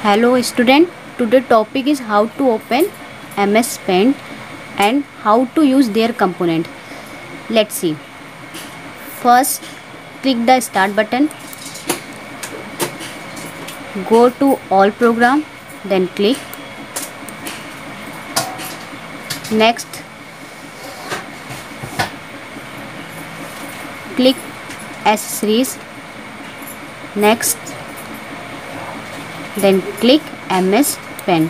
Hello student, today topic is how to open MS Paint and how to use their component. Let's see. First, click the start button. Go to all program, then click. Next, click accessories. Next, then click MS Paint.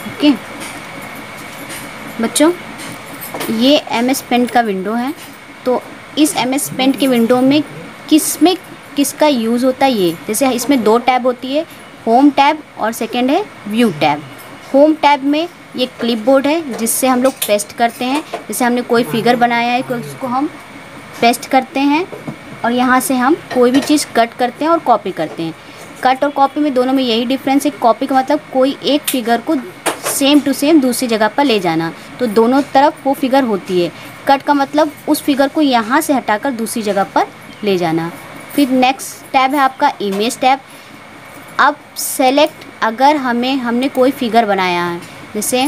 Okay बच्चों, ये MS Paint का window है। तो इस MS Paint के window में किसका use होता है ये, जैसे इसमें दो टैब होती है, होम टैब और सेकंड है व्यू टैब। होम टैब में ये क्लिपबोर्ड है जिससे हम लोग पेस्ट करते हैं। जैसे हमने कोई फिगर बनाया है तो उसको हम पेस्ट करते हैं और यहाँ से हम कोई भी चीज़ कट करते हैं और कॉपी करते हैं। कट और कॉपी में दोनों में यही डिफरेंस है। कॉपी का मतलब कोई एक फिगर को सेम टू सेम दूसरी जगह पर ले जाना, तो दोनों तरफ वो फिगर होती है। कट का मतलब उस फिगर को यहाँ से हटाकर दूसरी जगह पर ले जाना। फिर नेक्स्ट टैब है आपका इमेज टैब। अब सेलेक्ट, अगर हमने कोई फिगर बनाया है, जैसे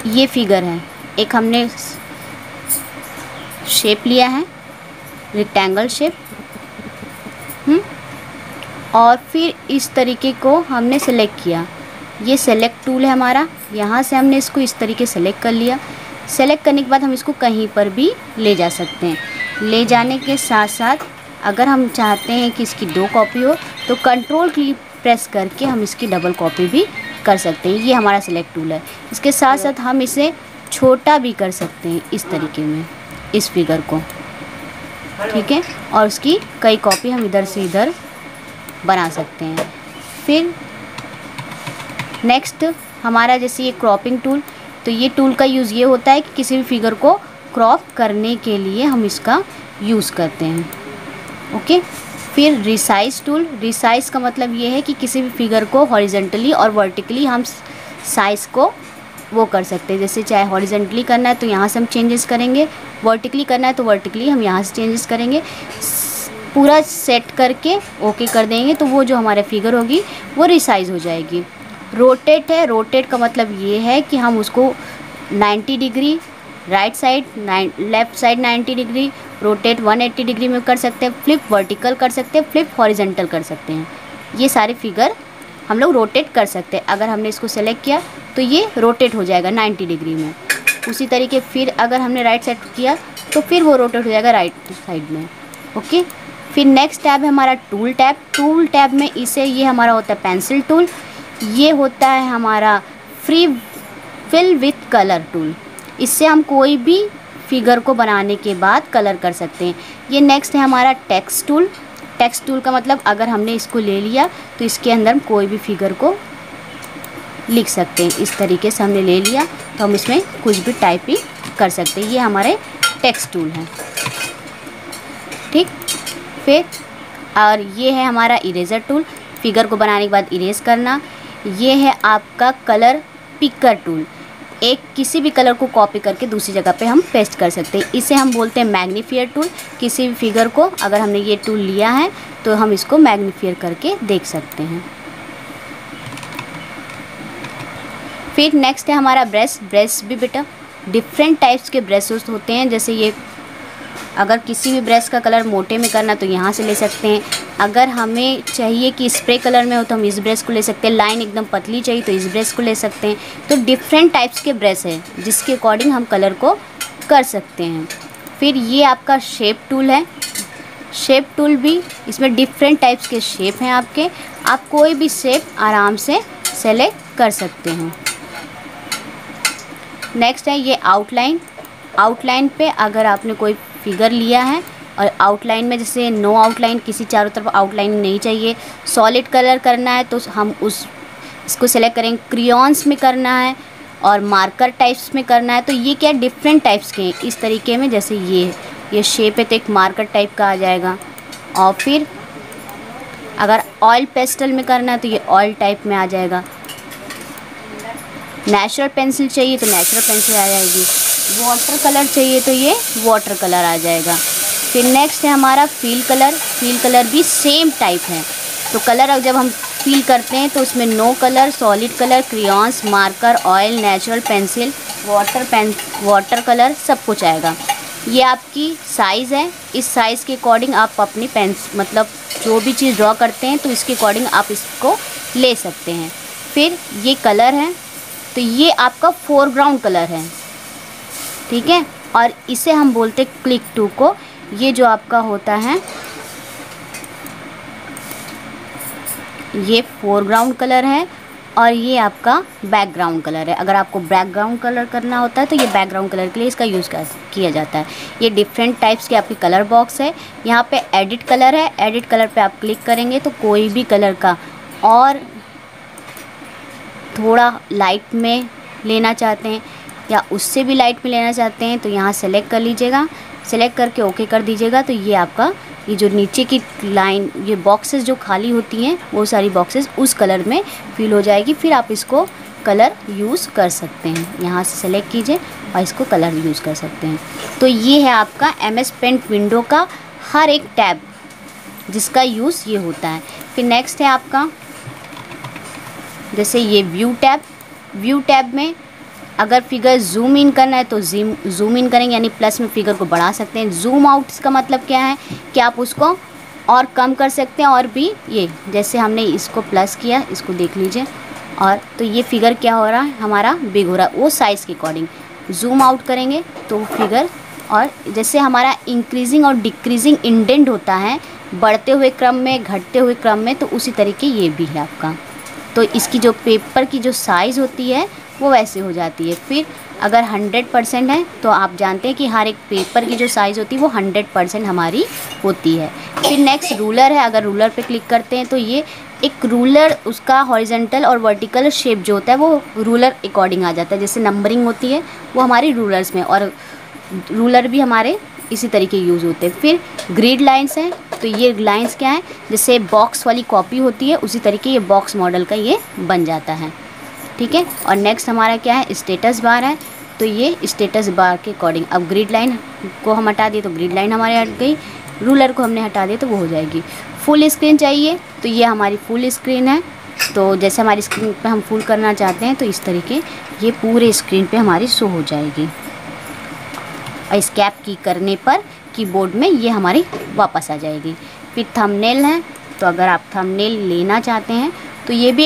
ये फिगर है, एक हमने शेप लिया है रेक्टेंगल शेप, और फिर इस तरीके को हमने सेलेक्ट किया। ये सेलेक्ट टूल है हमारा, यहाँ से हमने इसको इस तरीके सेलेक्ट कर लिया। सेलेक्ट करने के बाद हम इसको कहीं पर भी ले जा सकते हैं। ले जाने के साथ साथ अगर हम चाहते हैं कि इसकी दो कॉपी हो तो कंट्रोल की प्रेस करके हम इसकी डबल कॉपी भी कर सकते हैं। ये हमारा सेलेक्ट टूल है। इसके साथ साथ हम इसे छोटा भी कर सकते हैं इस तरीके में, इस फिगर को, ठीक है, और उसकी कई कॉपी हम इधर से इधर बना सकते हैं। फिर नेक्स्ट हमारा जैसे ये क्रॉपिंग टूल, तो ये टूल का यूज़ ये होता है कि किसी भी फिगर को क्रॉप करने के लिए हम इसका यूज़ करते हैं। ओके। फिर रिसाइज टूल, रिसाइज का मतलब ये है कि किसी भी फिगर को हॉरिजेंटली और वर्टिकली हम साइज़ को वो कर सकते हैं। जैसे चाहे हॉरिजेंटली करना है तो यहाँ से हम चेंजेस करेंगे, वर्टिकली करना है तो वर्टिकली हम यहाँ से चेंजेस करेंगे। पूरा सेट करके ओके कर देंगे तो वो जो हमारे फिगर होगी वो रिसाइज हो जाएगी। रोटेट है, रोटेट का मतलब ये है कि हम उसको 90 degree right side, left side 90 degree, rotate 180 degree में कर सकते हैं, फ्लिप वर्टिकल कर सकते हैं, फ्लिप हॉरिजेंटल कर सकते हैं। ये सारे फिगर हम लोग रोटेट कर सकते हैं। अगर हमने इसको सेलेक्ट किया तो ये रोटेट हो जाएगा 90 डिग्री में। उसी तरीके फिर अगर हमने राइट साइड किया तो फिर वो रोटेट हो जाएगा राइट साइड में। ओके। फिर नेक्स्ट टैब है हमारा टूल टैब। टूल टैब में ये हमारा होता है पेंसिल टूल। ये होता है हमारा free fill with colour tool. इससे हम कोई भी फिगर को बनाने के बाद कलर कर सकते हैं। ये नेक्स्ट है हमारा टेक्स्ट टूल। टेक्स्ट टूल का मतलब अगर हमने इसको ले लिया तो इसके अंदर हम कोई भी फिगर को लिख सकते हैं। इस तरीके से हमने ले लिया तो हम इसमें कुछ भी टाइपिंग कर सकते हैं। ये हमारे टेक्स्ट टूल हैं, ठीक। फिर और ये है हमारा इरेजर टूल, फिगर को बनाने के बाद इरेज करना। ये है आपका कलर पिकर टूल, एक किसी भी कलर को कॉपी करके दूसरी जगह पे हम पेस्ट कर सकते हैं। इसे हम बोलते हैं मैग्नीफायर टूल। किसी भी फिगर को अगर हमने ये टूल लिया है तो हम इसको मैग्नीफायर करके देख सकते हैं। फिर नेक्स्ट है हमारा ब्रश। ब्रश भी बेटा डिफरेंट टाइप्स के ब्रशेस होते हैं। जैसे ये अगर किसी भी ब्रश का कलर मोटे में करना तो यहाँ से ले सकते हैं। अगर हमें चाहिए कि स्प्रे कलर में हो तो हम इस ब्रश को ले सकते हैं। लाइन एकदम पतली चाहिए तो इस ब्रश को ले सकते हैं। तो डिफरेंट टाइप्स के ब्रश है जिसके अकॉर्डिंग हम कलर को कर सकते हैं। फिर ये आपका शेप टूल है। शेप टूल भी, इसमें डिफरेंट टाइप्स के शेप हैं आपके। आप कोई भी शेप आराम से सेलेक्ट कर सकते हैं। नेक्स्ट है ये आउटलाइन। आउटलाइन पे अगर आपने कोई फिगर लिया है और आउटलाइन में जैसे नो आउटलाइन, किसी चारों तरफ आउटलाइन नहीं चाहिए, सॉलिड कलर करना है तो हम इसको सेलेक्ट करेंगे। क्रियॉन्स में करना है और मार्कर टाइप्स में करना है तो ये क्या डिफरेंट टाइप्स के हैं इस तरीके में। जैसे ये शेप है तो एक मार्कर टाइप का आ जाएगा। और फिर अगर ऑयल पेस्टल में करना है तो ये ऑयल टाइप में आ जाएगा। नेचुरल पेंसिल चाहिए तो नेचुरल पेंसिल आ जाएगी। वाटर कलर चाहिए तो ये वाटर कलर आ जाएगा। फिर नेक्स्ट है हमारा फील कलर। फील कलर भी सेम टाइप है। तो कलर जब हम फील करते हैं तो उसमें no colour, solid colour, crayons, marker, oil, natural pencil, water colour सब कुछ आएगा। ये आपकी साइज़ है, इस साइज़ के अकॉर्डिंग आप अपनी मतलब जो भी चीज़ ड्रॉ करते हैं तो इसके अकॉर्डिंग आप इसको ले सकते हैं। फिर ये कलर है, तो ये आपका फोरग्राउंड कलर है, ठीक है। और इसे हम बोलते हैं क्लिक टू को। ये जो आपका होता है ये फोरग्राउंड कलर है और ये आपका बैकग्राउंड कलर है। अगर आपको बैकग्राउंड कलर करना होता है तो ये बैकग्राउंड कलर के लिए इसका यूज़ किया जाता है। ये डिफरेंट टाइप्स के आपकी कलर बॉक्स है। यहाँ पे एडिट कलर है, एडिट कलर पे आप क्लिक करेंगे तो कोई भी कलर का और थोड़ा लाइट में लेना चाहते हैं या उससे भी लाइट में लेना चाहते हैं तो यहाँ सेलेक्ट कर लीजिएगा। सेलेक्ट करके ओके कर दीजिएगा तो ये आपका ये जो नीचे की लाइन, ये बॉक्सेस जो खाली होती हैं वो सारी बॉक्सेस उस कलर में फिल हो जाएगी। फिर आप इसको कलर यूज़ कर सकते हैं। यहाँ से सेलेक्ट कीजिए और इसको कलर यूज़ कर सकते हैं। तो ये है आपका MS पेंट विंडो का हर एक टैब जिसका यूज़ ये होता है। फिर नेक्स्ट है आपका जैसे ये व्यू टैब। व्यू टैब में अगर फिगर जूम इन करना है तो जूम इन करेंगे, यानी प्लस में फिगर को बढ़ा सकते हैं। जूम आउट इसका मतलब क्या है कि आप उसको और कम कर सकते हैं। और भी ये जैसे हमने इसको प्लस किया, इसको देख लीजिए, और तो ये फिगर क्या हो रहा है हमारा बिग हो रहा है वो साइज़ के अकॉर्डिंग। जूम आउट करेंगे तो फिगर, और जैसे हमारा इंक्रीजिंग और डिक्रीजिंग इंडेंट होता है बढ़ते हुए क्रम में घटते हुए क्रम में, तो उसी तरीके ये भी है आपका। तो इसकी जो पेपर की जो साइज़ होती है वो वैसे हो जाती है। फिर अगर 100% है तो आप जानते हैं कि हर एक पेपर की जो साइज़ होती है वो 100% हमारी होती है। फिर नेक्स्ट रूलर है। अगर रूलर पे क्लिक करते हैं तो ये एक रूलर, उसका हॉरिजॉन्टल और वर्टिकल शेप जो होता है वो रूलर अकॉर्डिंग आ जाता है। जैसे नंबरिंग होती है वो हमारी रूलर्स में, और रूलर भी हमारे इसी तरीके यूज़ होते हैं। फिर ग्रिड लाइंस हैं। तो ये लाइंस क्या है, जैसे बॉक्स वाली कॉपी होती है उसी तरीके ये बॉक्स मॉडल का ये बन जाता है, ठीक है। और नेक्स्ट हमारा क्या है, स्टेटस बार है। तो ये स्टेटस बार के अकॉर्डिंग, अब ग्रिड लाइन को हम हटा दिए तो ग्रिड लाइन हमारे हट गई, रूलर को हमने हटा दिया तो वो हो जाएगी। फुल स्क्रीन चाहिए तो ये हमारी फुल स्क्रीन है। तो जैसे हमारी स्क्रीन पे हम फुल करना चाहते हैं तो इस तरीके ये पूरे स्क्रीन पे हमारी शो हो जाएगी। और एस्केप की करने पर कीबोर्ड में ये हमारी वापस आ जाएगी। फिर थंबनेल है। तो अगर आप थंबनेल लेना चाहते हैं तो ये भी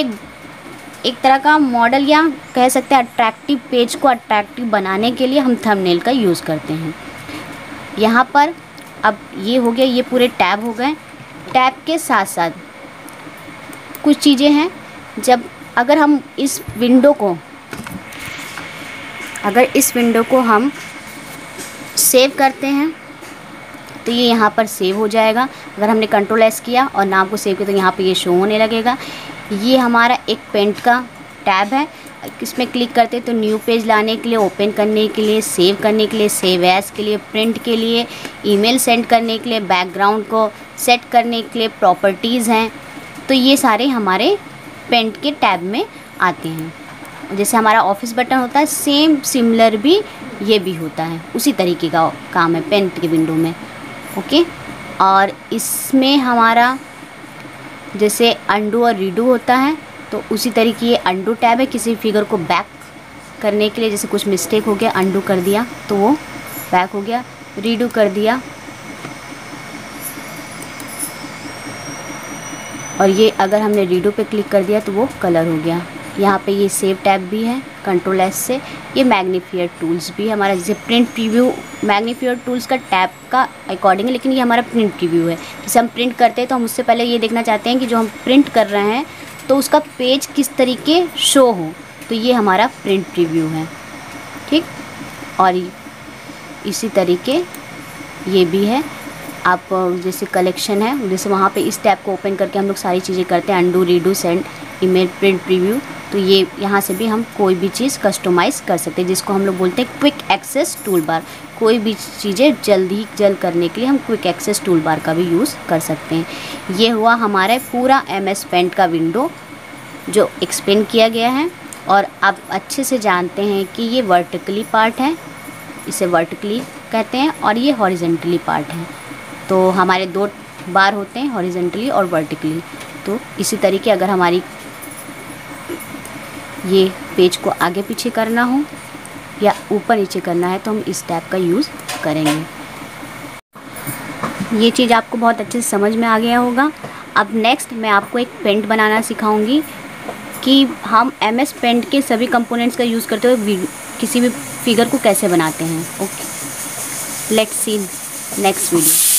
एक तरह का मॉडल या कह सकते हैं अट्रैक्टिव, पेज को अट्रैक्टिव बनाने के लिए हम थंबनेल का यूज़ करते हैं। यहाँ पर अब ये हो गया, ये पूरे टैब हो गए। टैब के साथ साथ कुछ चीज़ें हैं, जब अगर हम इस विंडो को हम सेव करते हैं तो ये यहाँ पर सेव हो जाएगा। अगर हमने Ctrl+S किया और नाम को सेव किया तो यहाँ पे ये शो होने लगेगा। ये हमारा एक पेंट का टैब है। इसमें क्लिक करते हैं तो न्यू पेज लाने के लिए, ओपन करने के लिए, सेव करने के लिए, सेव एज के लिए, प्रिंट के लिए, ईमेल सेंड करने के लिए, बैकग्राउंड को सेट करने के लिए, प्रॉपर्टीज़ हैं। तो ये सारे हमारे पेंट के टैब में आते हैं। जैसे हमारा ऑफिस बटन होता है सेम सिमिलर भी ये भी होता है, उसी तरीके का काम है पेंट के विंडो में, ओके। और इसमें हमारा जैसे अंडू और रीडू होता है तो उसी तरीके ये अंडू टैब है। किसी फिगर को बैक करने के लिए, जैसे कुछ मिस्टेक हो गया, अंडू कर दिया तो वो बैक हो गया, रीडू कर दिया। और ये अगर हमने रीडू पे क्लिक कर दिया तो वो कलर हो गया। यहाँ पे ये सेव टैब भी है Ctrl+S से। ये मैग्नीफायर टूल्स भी है हमारा, जैसे प्रिंट प्रीव्यू, मैग्नीफायर टूल्स का टैब का अकॉर्डिंग है, लेकिन ये हमारा प्रिंट प्रीव्यू है। जैसे हम प्रिंट करते हैं तो हम उससे पहले ये देखना चाहते हैं कि जो हम प्रिंट कर रहे हैं तो उसका पेज किस तरीके शो हो, तो ये हमारा प्रिंट प्रीव्यू है, ठीक। और इसी तरीके ये भी है। आप जैसे कलेक्शन है, जैसे वहाँ पे इस टैब को ओपन करके हम लोग सारी चीज़ें करते हैं, undo, redo, send, image, print preview. तो ये यहाँ से भी हम कोई भी चीज़ कस्टमाइज़ कर सकते हैं, जिसको हम लोग बोलते हैं क्विक एक्सेस टूल बार। कोई भी चीज़ें जल्द करने के लिए हम क्विक एक्सेस टूल बार का भी यूज़ कर सकते हैं। ये हुआ हमारा पूरा MS पेंट का विंडो जो एक्सप्लेन किया गया है। और आप अच्छे से जानते हैं कि ये वर्टिकली पार्ट है, इसे वर्टिकली कहते हैं, और ये हॉरिजॉन्टली पार्ट है। तो हमारे 2 बार होते हैं, हॉरिजॉन्टली और वर्टिकली। तो इसी तरीके अगर हमारी ये पेज को आगे पीछे करना हो या ऊपर नीचे करना है तो हम इस टैब का यूज़ करेंगे। ये चीज़ आपको बहुत अच्छे से समझ में आ गया होगा। अब नेक्स्ट मैं आपको एक पेंट बनाना सिखाऊंगी कि हम MS पेंट के सभी कंपोनेंट्स का यूज़ करते हुए किसी भी फिगर को कैसे बनाते हैं। Okay, let's see next video.